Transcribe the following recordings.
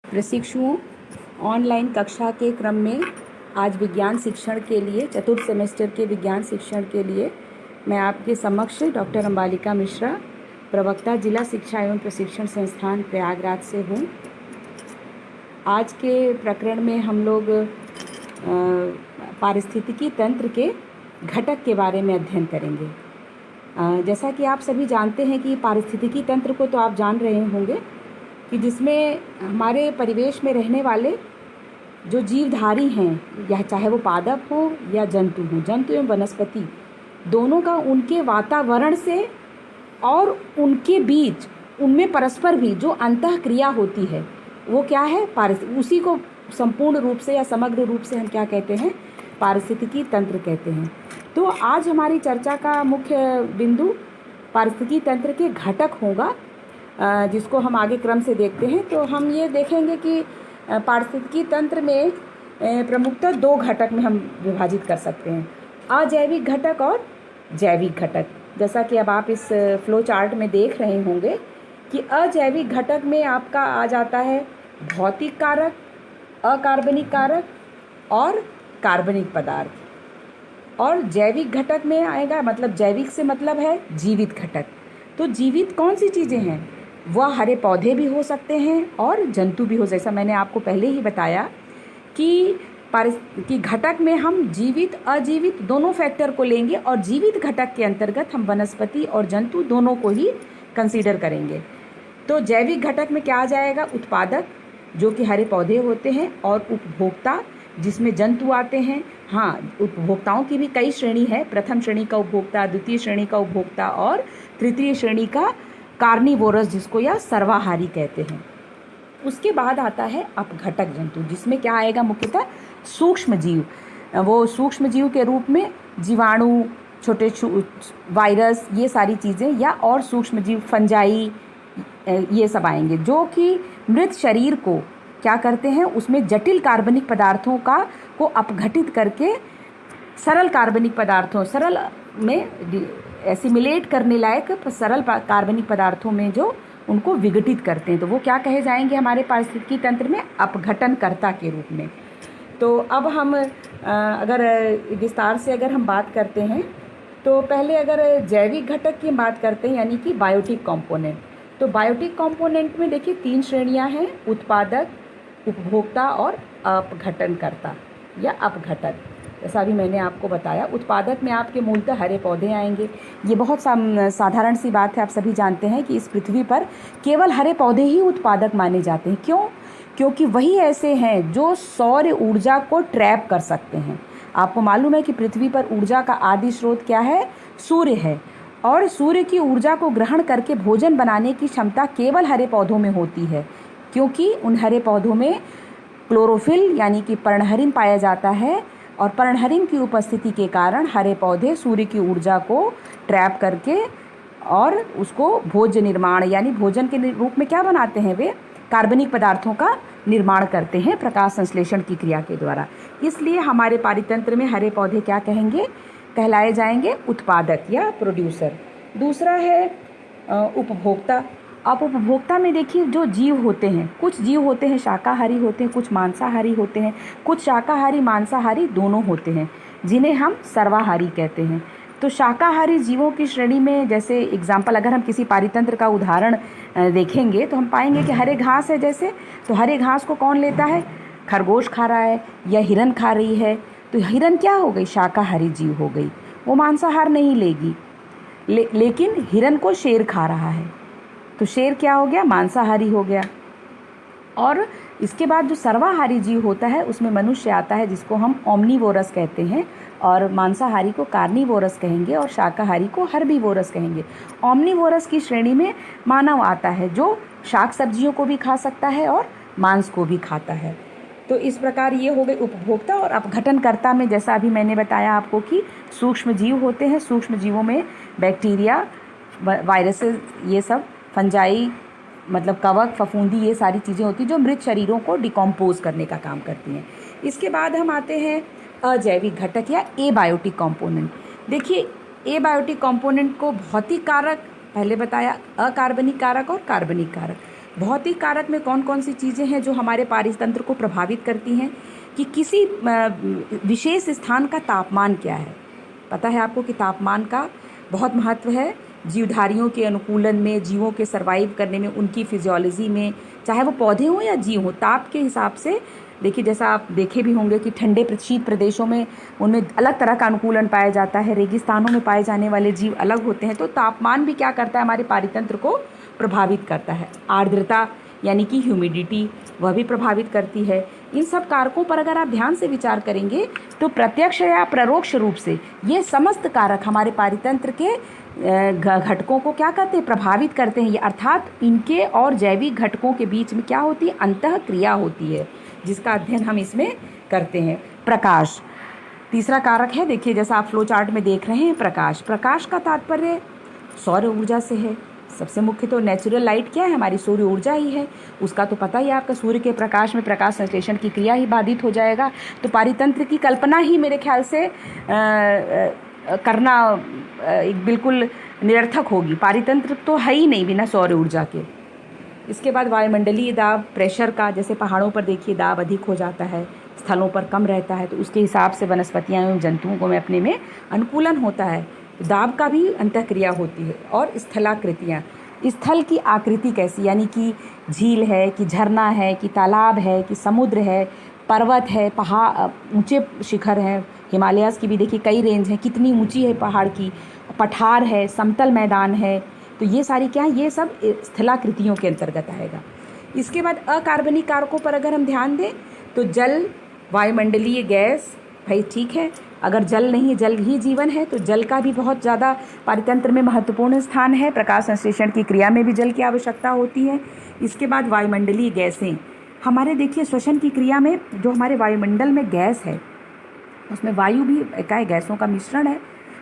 प्रशिक्षुओं, ऑनलाइन कक्षा के क्रम में आज विज्ञान शिक्षण के लिए चतुर्थ सेमेस्टर के विज्ञान शिक्षण के लिए मैं आपके समक्ष डॉक्टर अंबालिका मिश्रा, प्रवक्ता जिला शिक्षा एवं प्रशिक्षण संस्थान प्रयागराज से हूँ। आज के प्रकरण में हम लोग पारिस्थितिकी तंत्र के घटक के बारे में अध्ययन करेंगे। जैसा कि आप सभी जानते हैं कि पारिस्थितिकी तंत्र को तो आप जान रहे होंगे कि जिसमें हमारे परिवेश में रहने वाले जो जीवधारी हैं, या चाहे वो पादप हो या जंतु हो, जंतु एवं वनस्पति दोनों का उनके वातावरण से और उनके बीच उनमें परस्पर भी जो अंतःक्रिया होती है वो क्या है, उसी को संपूर्ण रूप से या समग्र रूप से हम क्या कहते हैं, पारिस्थितिकी तंत्र कहते हैं। तो आज हमारी चर्चा का मुख्य बिंदु पारिस्थितिकी तंत्र के घटक होगा, जिसको हम आगे क्रम से देखते हैं। तो हम ये देखेंगे कि पारिस्थितिकी तंत्र में प्रमुखतः दो घटक में हम विभाजित कर सकते हैं, अजैविक घटक और जैविक घटक। जैसा कि अब आप इस फ्लो चार्ट में देख रहे होंगे कि अजैविक घटक में आपका आ जाता है भौतिक कारक, अकार्बनिक कारक और कार्बनिक पदार्थ, और जैविक घटक में आएगा, मतलब जैविक से मतलब है जीवित घटक। तो जीवित कौन सी चीज़ें हैं? वह हरे पौधे भी हो सकते हैं और जंतु भी हो। जैसा मैंने आपको पहले ही बताया कि घटक में हम जीवित अजीवित दोनों फैक्टर को लेंगे, और जीवित घटक के अंतर्गत हम वनस्पति और जंतु दोनों को ही कंसीडर करेंगे। तो जैविक घटक में क्या आ जाएगा? उत्पादक, जो कि हरे पौधे होते हैं, और उपभोक्ता, जिसमें जंतु आते हैं। हाँ, उपभोक्ताओं की भी कई श्रेणी है, प्रथम श्रेणी का उपभोक्ता, द्वितीय श्रेणी का उपभोक्ता और तृतीय श्रेणी का कार्निवोरस, जिसको या सर्वाहारी कहते हैं। उसके बाद आता है अपघटक जंतु, जिसमें क्या आएगा? मुख्यतः सूक्ष्म जीव। वो सूक्ष्म जीव के रूप में जीवाणु, छोटे वायरस, ये सारी चीज़ें, या और सूक्ष्म जीव फंजाई, ये सब आएंगे, जो कि मृत शरीर को क्या करते हैं, उसमें जटिल कार्बनिक पदार्थों को अपघटित करके सरल कार्बनिक पदार्थों, सरल में एसिमिलेट करने लायक सरल कार्बनिक पदार्थों में जो उनको विघटित करते हैं, तो वो क्या कहे जाएंगे हमारे पारिस्थितिकी तंत्र में? अपघटनकर्ता के रूप में। तो अब हम अगर विस्तार से अगर हम बात करते हैं, तो पहले अगर जैविक घटक की बात करते हैं, यानी कि बायोटिक कंपोनेंट। तो बायोटिक कंपोनेंट में देखिए तीन श्रेणियां हैं, उत्पादक, उपभोक्ता और अपघटनकर्ता या अपघटक। जैसा भी मैंने आपको बताया, उत्पादक में आपके मूलतः हरे पौधे आएंगे। ये बहुत साधारण सी बात है, आप सभी जानते हैं कि इस पृथ्वी पर केवल हरे पौधे ही उत्पादक माने जाते हैं। क्यों? क्योंकि वही ऐसे हैं जो सौर ऊर्जा को ट्रैप कर सकते हैं। आपको मालूम है कि पृथ्वी पर ऊर्जा का आदि स्रोत क्या है? सूर्य है, और सूर्य की ऊर्जा को ग्रहण करके भोजन बनाने की क्षमता केवल हरे पौधों में होती है, क्योंकि उन हरे पौधों में क्लोरोफिल यानी कि पर्णहरिण पाया जाता है, और पर्णहरिण की उपस्थिति के कारण हरे पौधे सूर्य की ऊर्जा को ट्रैप करके और उसको भोज्य निर्माण यानी भोजन के रूप में क्या बनाते हैं? वे कार्बनिक पदार्थों का निर्माण करते हैं प्रकाश संश्लेषण की क्रिया के द्वारा। इसलिए हमारे पारितंत्र में हरे पौधे क्या कहलाए जाएंगे? उत्पादक या प्रोड्यूसर। दूसरा है उपभोक्ता। अब उपभोक्ता में देखिए जो जीव होते हैं, कुछ जीव होते हैं शाकाहारी होते हैं, कुछ मांसाहारी होते हैं, कुछ शाकाहारी मांसाहारी दोनों होते हैं, जिन्हें हम सर्वाहारी कहते हैं। तो शाकाहारी जीवों की श्रेणी में, जैसे एग्जाम्पल अगर हम किसी पारितंत्र का उदाहरण देखेंगे तो हम पाएंगे कि हरे घास है जैसे, तो हरे घास को कौन लेता है? खरगोश खा रहा है या हिरन खा रही है, तो हिरन क्या हो गई? शाकाहारी जीव हो गई, वो मांसाहार नहीं लेगी। लेकिन हिरन को शेर खा रहा है, तो शेर क्या हो गया? मांसाहारी हो गया। और इसके बाद जो सर्वाहारी जीव होता है उसमें मनुष्य आता है, जिसको हम ओमनीवोरस कहते हैं, और मांसाहारी को कार्निवोरस कहेंगे और शाकाहारी को हर्बीवोरस कहेंगे। ओमनीवोरस की श्रेणी में मानव आता है, जो शाक सब्जियों को भी खा सकता है और मांस को भी खाता है। तो इस प्रकार ये हो गए उपभोक्ता। और अपघटनकर्ता में जैसा अभी मैंने बताया आपको कि सूक्ष्म जीव होते हैं, सूक्ष्म जीवों में बैक्टीरिया, वायरसेस, ये सब फंजाई मतलब कवक, फफूंदी, ये सारी चीज़ें होती हैं जो मृत शरीरों को डिकम्पोज करने का काम करती हैं। इसके बाद हम आते हैं अजैविक घटक या एबायोटिक कंपोनेंट। देखिए एबायोटिक कंपोनेंट को भौतिक कारक पहले बताया, अकार्बनिक कारक और कार्बनिक कारक। भौतिक कारक में कौन कौन सी चीज़ें हैं जो हमारे पारितंत्र को प्रभावित करती हैं, कि किसी विशेष स्थान का तापमान क्या है। पता है आपको कि तापमान का बहुत महत्व है जीवधारियों के अनुकूलन में, जीवों के सर्वाइव करने में, उनकी फिजियोलॉजी में, चाहे वो पौधे हों या जीव हों। ताप के हिसाब से देखिए, जैसा आप देखे भी होंगे कि ठंडे शीत प्रदेशों में उनमें अलग तरह का अनुकूलन पाया जाता है, रेगिस्तानों में पाए जाने वाले जीव अलग होते हैं। तो तापमान भी क्या करता है, हमारे पारितंत्र को प्रभावित करता है। आर्द्रता यानी कि ह्यूमिडिटी, वह भी प्रभावित करती है। इन सब कारकों पर अगर आप ध्यान से विचार करेंगे तो प्रत्यक्ष या परोक्ष रूप से ये समस्त कारक हमारे पारितंत्र के घटकों को क्या करते हैं, प्रभावित करते हैं। ये अर्थात इनके और जैविक घटकों के बीच में क्या होती है, अंतः क्रिया होती है, जिसका अध्ययन हम इसमें करते हैं। प्रकाश तीसरा कारक है। देखिए, जैसा आप फ्लो चार्ट में देख रहे हैं, प्रकाश का तात्पर्य सौर ऊर्जा से है। सबसे मुख्य तो नेचुरल लाइट क्या है, हमारी सूर्य ऊर्जा ही है। उसका तो पता ही है आपका, सूर्य के प्रकाश में प्रकाश संश्लेषण की क्रिया ही बाधित हो जाएगा। तो पारितंत्र की कल्पना ही मेरे ख्याल से करना एक बिल्कुल निरर्थक होगी। पारितंत्र तो है ही नहीं बिना सौर ऊर्जा के। इसके बाद वायुमंडलीय दाब, प्रेशर का, जैसे पहाड़ों पर देखिए दाब अधिक हो जाता है, स्थलों पर कम रहता है, तो उसके हिसाब से वनस्पतियाँ एवं जंतुओं को में अपने में अनुकूलन होता है। दाब का भी अंतःक्रिया होती है। और स्थलाकृतियाँ, स्थल की आकृति कैसी, यानी कि झील है, कि झरना है, कि तालाब है, कि समुद्र है, पर्वत है, पहाड़, ऊंचे शिखर हैं, हिमालयाज़ की भी देखिए कई रेंज हैं, कितनी ऊंची है पहाड़ की, पठार है, समतल मैदान है। तो ये सारी क्या है, ये सब स्थलाकृतियों के अंतर्गत आएगा। इसके बाद अकार्बनिक कारकों पर अगर हम ध्यान दें तो जल, वायुमंडलीय गैस, भाई ठीक है, अगर जल नहीं, जल ही जीवन है, तो जल का भी बहुत ज़्यादा पारितंत्र में महत्वपूर्ण स्थान है। प्रकाश संश्लेषण की क्रिया में भी जल की आवश्यकता होती है। इसके बाद वायुमंडलीय गैसें, हमारे देखिए श्वसन की क्रिया में जो हमारे वायुमंडल में गैस है, उसमें वायु भी इकाई गैसों का मिश्रण है।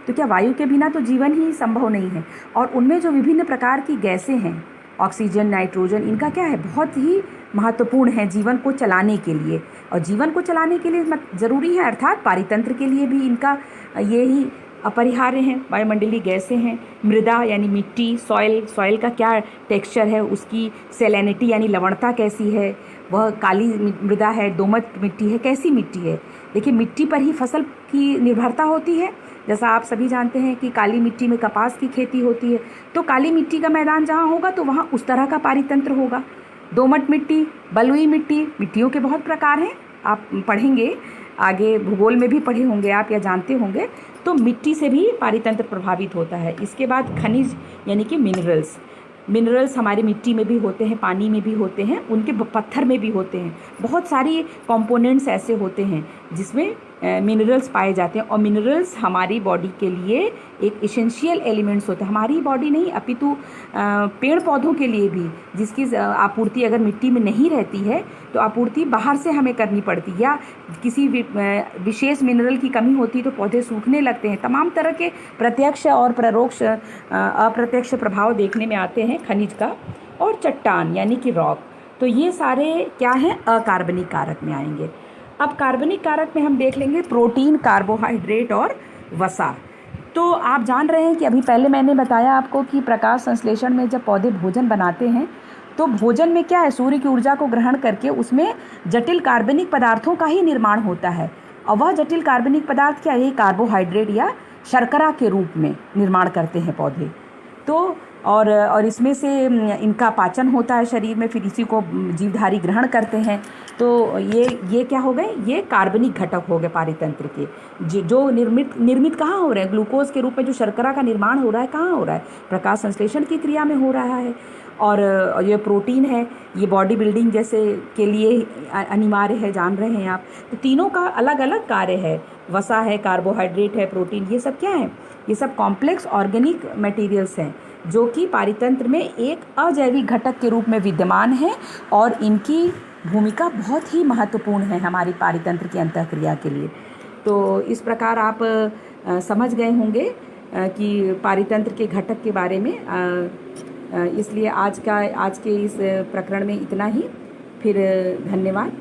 तो क्या वायु के बिना तो जीवन ही संभव नहीं है। और उनमें जो विभिन्न प्रकार की गैसें हैं, ऑक्सीजन, नाइट्रोजन, इनका क्या है, बहुत ही महत्वपूर्ण है जीवन को चलाने के लिए। और जीवन को चलाने के लिए ज़रूरी है, अर्थात पारितंत्र के लिए भी इनका ये ही अपरिहार्य हैं। वायुमंडलीय गैसें हैं। मृदा यानी मिट्टी, सॉइल का क्या टेक्सचर है, उसकी सेलेनिटी यानी लवणता कैसी है, वह काली मृदा है, दोमट मिट्टी है, कैसी मिट्टी है। देखिए, मिट्टी पर ही फसल की निर्भरता होती है। जैसा आप सभी जानते हैं कि काली मिट्टी में कपास की खेती होती है, तो काली मिट्टी का मैदान जहाँ होगा तो वहाँ उस तरह का पारितंत्र होगा। दोमट मिट्टी, बलुई मिट्टी, मिट्टियों के बहुत प्रकार हैं, आप पढ़ेंगे आगे, भूगोल में भी पढ़े होंगे आप या जानते होंगे। तो मिट्टी से भी पारितंत्र प्रभावित होता है। इसके बाद खनिज यानी कि मिनरल्स हमारी मिट्टी में भी होते हैं, पानी में भी होते हैं, उनके पत्थर में भी होते हैं। बहुत सारी कंपोनेंट्स ऐसे होते हैं जिसमें मिनरल्स पाए जाते हैं। और मिनरल्स हमारी बॉडी के लिए एक इसेंशियल एलिमेंट्स होते हैं। हमारी बॉडी नहीं, अपितु पेड़ पौधों के लिए भी, जिसकी आपूर्ति अगर मिट्टी में नहीं रहती है तो आपूर्ति बाहर से हमें करनी पड़ती है, या किसी विशेष मिनरल की कमी होती है तो पौधे सूखने लगते हैं। तमाम तरह के प्रत्यक्ष और परोक्ष अप्रत्यक्ष प्रभाव देखने में आते हैं खनिज का। और चट्टान यानी कि रॉक, तो ये सारे क्या हैं, अकार्बनिक कारक में आएंगे। अब कार्बनिक कारक में हम देख लेंगे प्रोटीन, कार्बोहाइड्रेट और वसा। तो आप जान रहे हैं कि अभी पहले मैंने बताया आपको कि प्रकाश संश्लेषण में जब पौधे भोजन बनाते हैं तो भोजन में क्या है, सूर्य की ऊर्जा को ग्रहण करके उसमें जटिल कार्बनिक पदार्थों का ही निर्माण होता है। और वह जटिल कार्बनिक पदार्थ क्या है, कार्बोहाइड्रेट या शर्करा के रूप में निर्माण करते हैं पौधे। तो और इसमें से इनका पाचन होता है शरीर में, फिर इसी को जीवधारी ग्रहण करते हैं। तो ये क्या हो गए, ये कार्बनिक घटक हो गए पारितंत्र के, जो निर्मित कहाँ हो रहे हैं, ग्लूकोज के रूप में जो शर्करा का निर्माण हो रहा है, कहाँ हो रहा है, प्रकाश संश्लेषण की क्रिया में हो रहा है। और ये प्रोटीन है, ये बॉडी बिल्डिंग जैसे के लिए अनिवार्य है, जान रहे हैं आप। तो तीनों का अलग अलग कार्य है, वसा है, कार्बोहाइड्रेट है, प्रोटीन, ये सब क्या है, ये सब कॉम्प्लेक्स ऑर्गेनिक मटेरियल्स हैं जो कि पारितंत्र में एक अजैविक घटक के रूप में विद्यमान है। और इनकी भूमिका बहुत ही महत्वपूर्ण है हमारी पारितंत्र की अंतःक्रिया के लिए। तो इस प्रकार आप समझ गए होंगे कि पारितंत्र के घटक के बारे में। इसलिए आज के इस प्रकरण में इतना ही। फिर धन्यवाद।